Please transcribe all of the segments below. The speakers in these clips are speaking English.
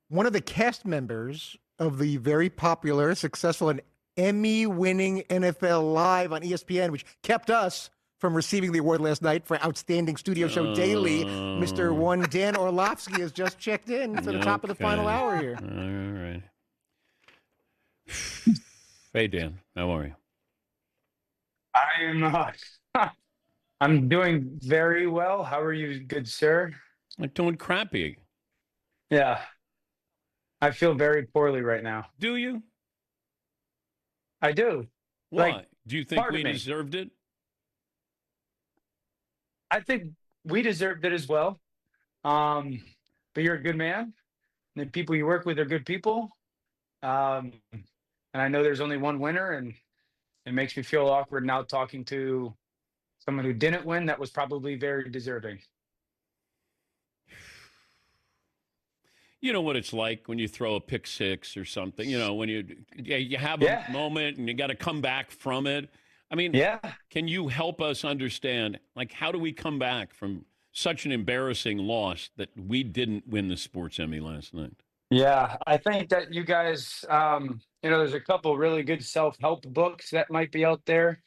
one of the cast members of the very popular, successful, and Emmy-winning NFL Live on ESPN, which kept us from receiving the award last night for Outstanding Studio Show Daily. Mr. One Dan Orlovsky has just checked in for the top of the final hour here. All right. Hey, Dan, how are you? I'm doing very well. How are you, good sir? I'm doing crappy. Yeah. I feel very poorly right now. Do you? I do. Why? Do you think we deserved it? I think we deserved it as well. But you're a good man. And the people you work with are good people. And I know there's only one winner, and it makes me feel awkward now talking to someone who didn't win that was probably very deserving. You know what it's like when you throw a pick six or something, when you have a moment and you got to come back from it. I mean, can you help us understand, how do we come back from such an embarrassing loss that we didn't win the Sports Emmy last night? Yeah, I think that you guys, there's a couple really good self-help books that might be out there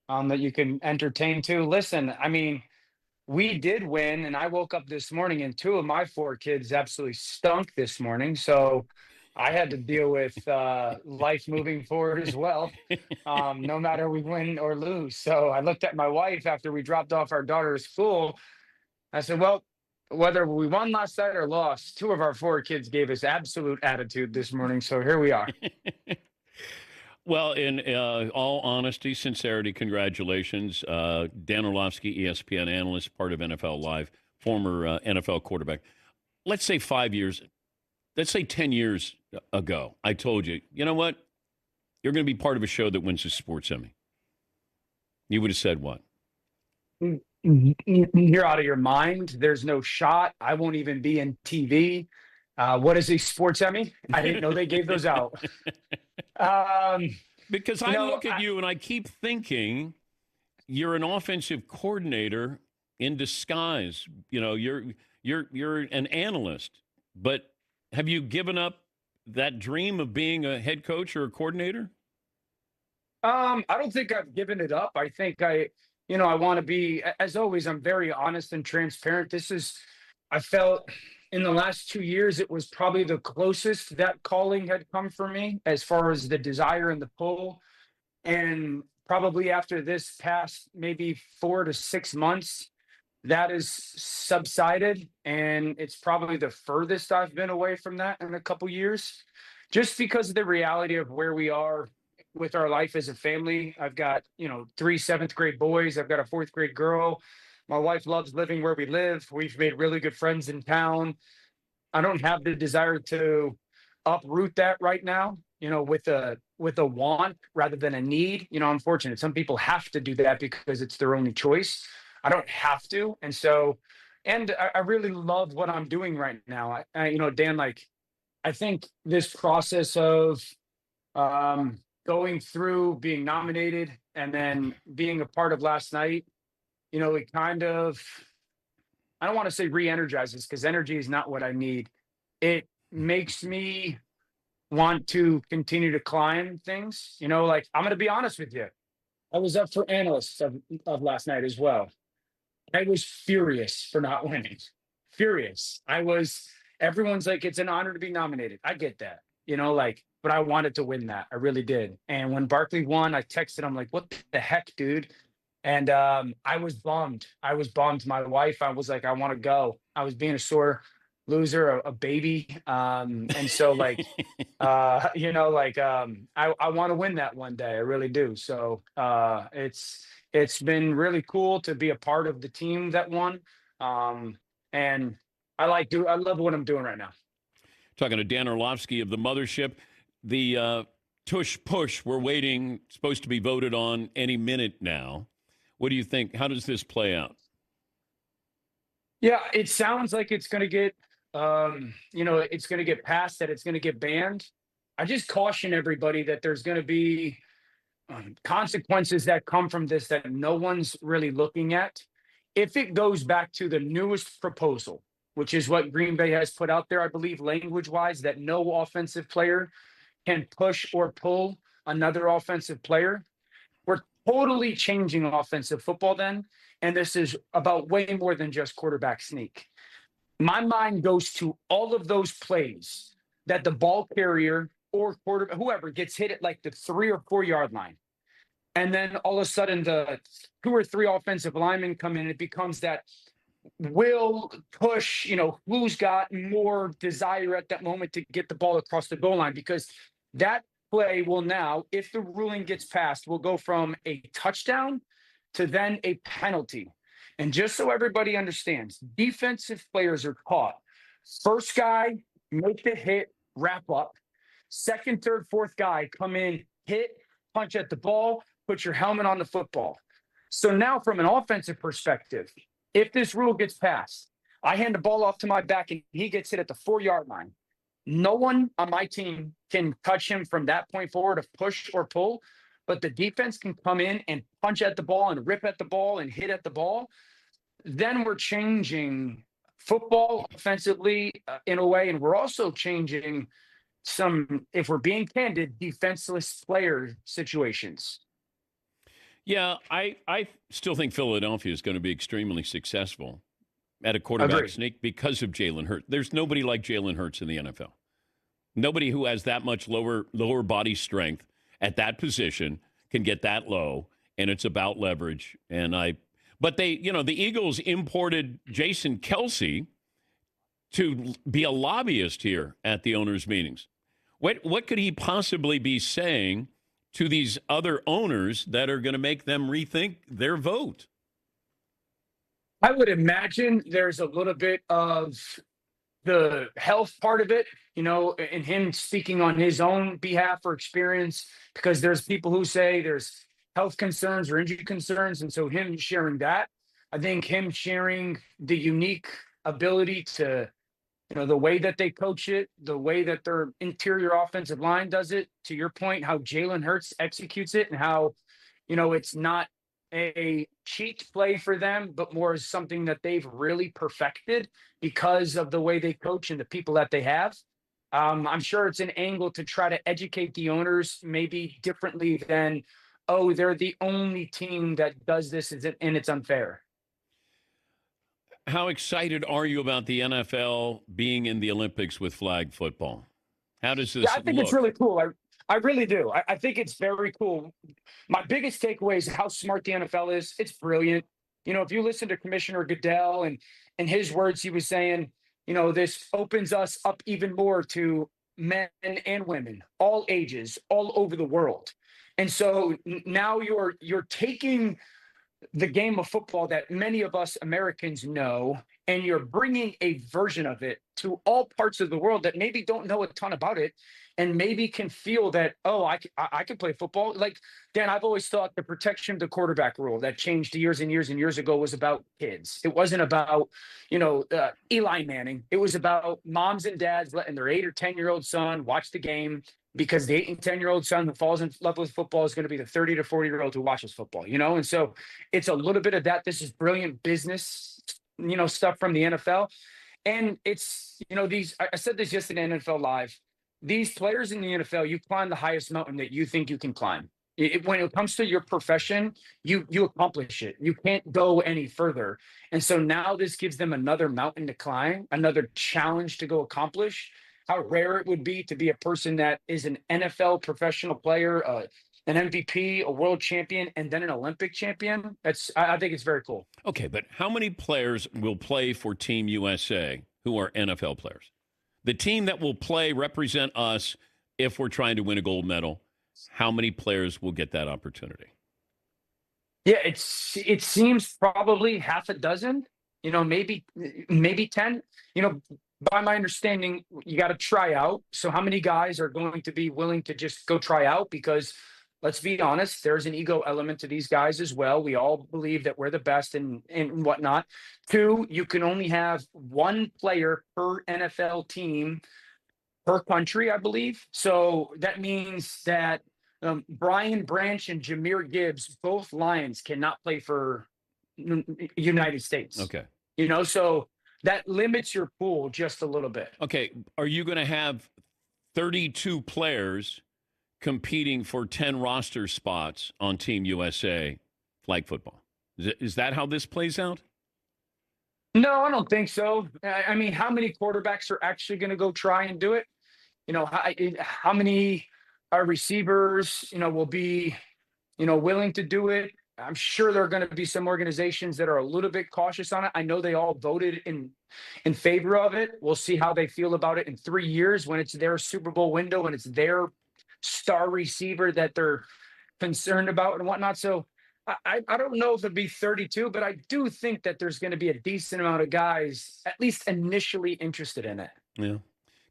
that you can entertain too. Listen, I mean, we did win, and I woke up this morning and 2 of my 4 kids absolutely stunk this morning. So I had to deal with life moving forward as well, no matter we win or lose. So I looked at my wife after we dropped off our daughter to school. I said, well, whether we won last night or lost, 2 of our 4 kids gave us absolute attitude this morning. So here we are. Well, in all honesty, sincerity, congratulations. Dan Orlovsky, ESPN analyst, part of NFL Live, former NFL quarterback. Let's say 5 years, let's say 10 years ago, I told you, you know what? You're going to be part of a show that wins the Sports Emmy. You would have said what? You're out of your mind. There's no shot. I won't even be in TV. What is a Sports Emmy? I didn't know they gave those out. Because I look at you and I keep thinking you're an offensive coordinator in disguise. You're an analyst. But have you given up that dream of being a head coach or a coordinator? I don't think I've given it up. I think I want to be, as always, I'm very honest and transparent. I felt in the last 2 years, it was probably the closest that calling had come for me as far as the desire and the pull. And probably after this past maybe 4 to 6 months, that has subsided. And it's probably the furthest I've been away from that in a couple years, just because of the reality of where we are with our life as a family. I've got, 3 7th grade boys. I've got a 4th grade girl. My wife loves living where we live. We've made really good friends in town. I don't have the desire to uproot that right now, with a want rather than a need. I'm fortunate. Some people have to do that because it's their only choice. I don't have to. And so, I really love what I'm doing right now. Dan, I think this process of going through being nominated and then being a part of last night, it kind of, I don't want to say re-energizes because energy is not what I need. It makes me want to continue to climb things. I'm going to be honest with you. I was up for analysts of last night as well. I was furious for not winning. Furious. Everyone's like, it's an honor to be nominated. I get that, but I wanted to win that. I really did. And when Barkley won, I texted him like, what the heck, dude? And I was bummed. My wife, I was like, I want to go. I was being a sore loser, a baby. And so I want to win that one day. I really do. So it's been really cool to be a part of the team that won. And I love what I'm doing right now. Talking to Dan Orlovsky of the Mothership, the tush push we're waiting, supposed to be voted on any minute now. What do you think? How does this play out? Yeah, it sounds like it's going to get, it's going to get passed, that it's going to get banned. I just caution everybody that there's going to be consequences that come from this that no one's really looking at. If it goes back to the newest proposal, which is what Green Bay has put out there, I believe, language-wise, that no offensive player can push or pull another offensive player. We're totally changing offensive football then, and this is about way more than just quarterback sneak. My mind goes to all of those plays that the ball carrier or quarterback, whoever, gets hit at like the 3 or 4 yard line. And then all of a sudden the 2 or 3 offensive linemen come in. It becomes that will push, who's got more desire at that moment to get the ball across the goal line, because that play will now, if the ruling gets passed, will go from a touchdown to then a penalty. And just so everybody understands, defensive players are caught. First guy, make the hit, wrap up. Second, third, fourth guy, come in, hit, punch at the ball, put your helmet on the football. So now from an offensive perspective, if this rule gets passed, I hand the ball off to my back and he gets hit at the 4 yard line. No one on my team can touch him from that point forward of push or pull, but the defense can come in and punch at the ball and rip at the ball and hit at the ball. Then we're changing football offensively in a way, and we're also changing some, if we're being candid, defenseless player situations. Yeah, I still think Philadelphia is going to be extremely successful at a quarterback sneak because of Jaylen Herz. There's nobody like Jaylen Herz in the NFL. Nobody who has that much lower body strength at that position can get that low, and it's about leverage. But the Eagles imported Jason Kelce to be a lobbyist here at the owners' meetings. What could he possibly be saying to these other owners that are going to make them rethink their vote? I would imagine there's a little bit of the health part of it, and him speaking on his own behalf or experience, because there's people who say there's health concerns or injury concerns. And so him sharing that, I think him sharing the unique ability to, the way that they coach it, the way that their interior offensive line does it, to your point, how Jaylen Herz executes it and how, it's not a cheat play for them, but more as something that they've really perfected because of the way they coach and the people that they have. I'm sure it's an angle to try to educate the owners maybe differently than, oh, they're the only team that does this and it's unfair. How excited are you about the NFL being in the Olympics with flag football? How does this I think look? It's really cool. I really do. I think it's very cool. My biggest takeaway is how smart the NFL is. It's brilliant. If you listen to Commissioner Goodell and his words, he was saying, this opens us up even more to men and women, all ages, all over the world. And so now you're taking the game of football that many of us Americans know, and you're bringing a version of it to all parts of the world that maybe don't know a ton about it and maybe can feel that, oh, I can play football. Like, Dan, I've always thought the protection of the quarterback rule that changed years and years and years ago was about kids. It wasn't about, Eli Manning. It was about moms and dads letting their 8 or 10-year-old son watch the game, because the 8 and 10-year-old son who falls in love with football is going to be the 30 to 40-year-old who watches football, And so it's a little bit of that. This is brilliant business, stuff from the NFL. And it's, I said this yesterday in NFL Live, these players in the NFL, you climb the highest mountain that you think you can climb. When it comes to your profession, you accomplish it. You can't go any further. And so now this gives them another mountain to climb, another challenge to go accomplish. How rare it would be to be a person that is an NFL professional player, an MVP, a world champion, and then an Olympic champion. I think it's very cool. Okay, but how many players will play for Team USA who are NFL players? The team that will represent us if we're trying to win a gold medal, how many players will get that opportunity? Yeah, it seems probably half a dozen, maybe 10. By my understanding, you got to try out. So how many guys are going to be willing to just go try out? Because let's be honest, there's an ego element to these guys as well. We all believe that we're the best and whatnot. 2, you can only have 1 player per NFL team per country, I believe. So that means that Brian Branch and Jahmyr Gibbs, both Lions, cannot play for United States. Okay. So that limits your pool just a little bit. Okay, are you going to have 32 players competing for 10 roster spots on Team USA flag football? Is that how this plays out? No, I don't think so. I mean, how many quarterbacks are actually going to go try and do it? You know, how many receivers, will be, willing to do it? I'm sure there are going to be some organizations that are a little bit cautious on it. I know they all voted in favor of it. We'll see how they feel about it in 3 years when it's their Super Bowl window and it's their star receiver that they're concerned about and whatnot. So I don't know if it'll be 32, but I do think that there's going to be a decent amount of guys, at least initially, interested in it. Yeah.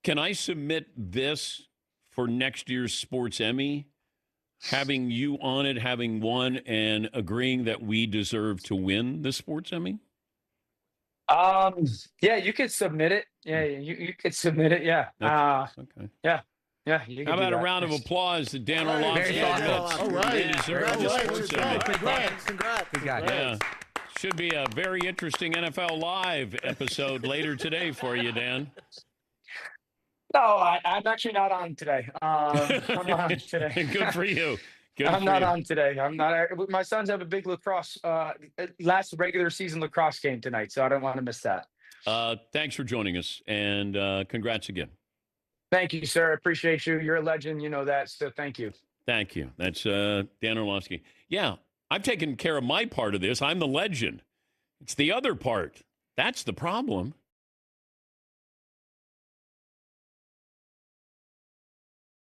Can I submit this for next year's Sports Emmy? Having you on it, having won, and agreeing that we deserve to win the Sports Emmy? Yeah, you could submit it. Yeah, you could submit it. Yeah. Okay. Yeah. Yeah. How about a round of applause to Dan Orlovsky? All right. Congrats. Congrats. Yeah. Should be a very interesting NFL Live episode later today for you, Dan. No, I'm actually not on today. I'm not on today. Good for you. I'm not on today. I'm not. My sons have a big lacrosse, last regular season lacrosse game tonight, so I don't want to miss that. Thanks for joining us, and congrats again. Thank you, sir. I appreciate you. You're a legend. You know that, so thank you. Thank you. That's Dan Orlovsky. Yeah, I've taken care of my part of this. I'm the legend. It's the other part. That's the problem.